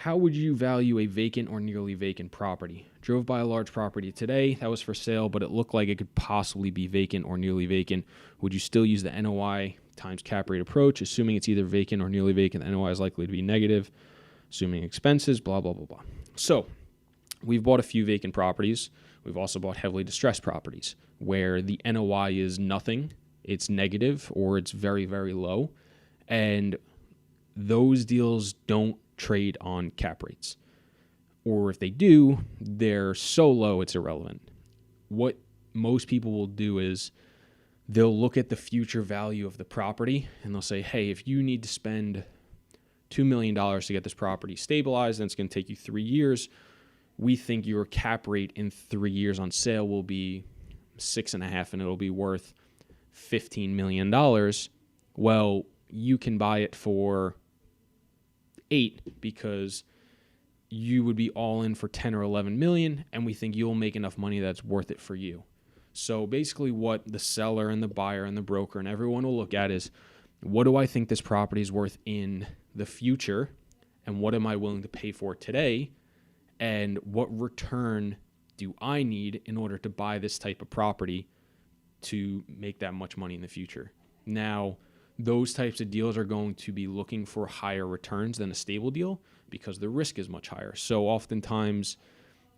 How would you value a vacant or nearly vacant property? Drove by a large property today that was for sale, but it looked like it could possibly be vacant or nearly vacant. Would you still use the NOI times cap rate approach, assuming it's either vacant or nearly vacant? The NOI is likely to be negative, assuming expenses, blah, blah, blah, blah. So we've bought a few vacant properties. We've also bought heavily distressed properties where the NOI is nothing, it's negative, or it's very, very low. And those deals don't trade on cap rates. Or if they do, they're so low it's irrelevant. What most people will do is they'll look at the future value of the property and they'll say, hey, if you need to spend $2 million to get this property stabilized and it's going to take you 3 years, we think your cap rate in 3 years on sale will be 6.5 and it'll be worth $15 million. Well, you can buy it for 8 because you would be all in for 10 or 11 million, and we think you'll make enough money that's worth it for you. So basically what the seller and the buyer and the broker and everyone will look at is, what do I think this property is worth in the future, and what am I willing to pay for today, and what return do I need in order to buy this type of property to make that much money in the future. Now, those types of deals are going to be looking for higher returns than a stable deal because the risk is much higher. So oftentimes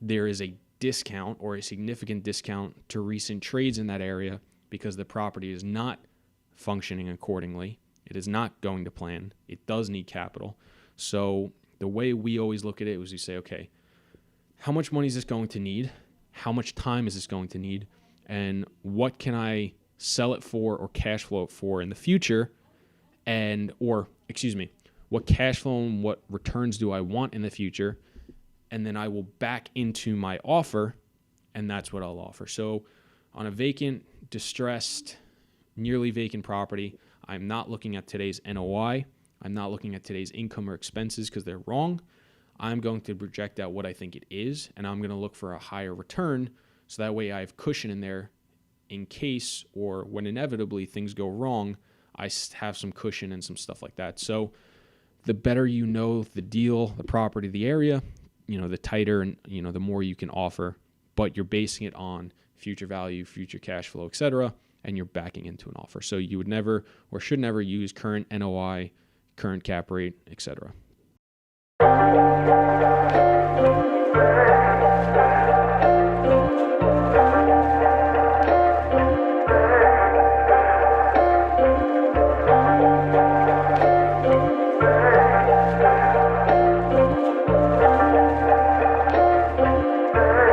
there is a discount or a significant discount to recent trades in that area because the property is not functioning accordingly. It is not going to plan. It does need capital. So the way we always look at it is we say, okay, how much money is this going to need? How much time is this going to need? And what can I sell it for or cash flow it for in the future? What cash flow and what returns do I want in the future? And then I will back into my offer, and that's what I'll offer. So on a vacant, distressed, nearly vacant property, I'm not looking at today's NOI. I'm not looking at today's income or expenses because they're wrong. I'm going to project out what I think it is, and I'm going to look for a higher return so that way I have cushion in there in case or when inevitably things go wrong, I have some cushion and some stuff like that. So the better you know the deal, the property, the area, the tighter and, the more you can offer, but you're basing it on future value, future cash flow, etc., and you're backing into an offer. So you would never or should never use current NOI, current cap rate, etc.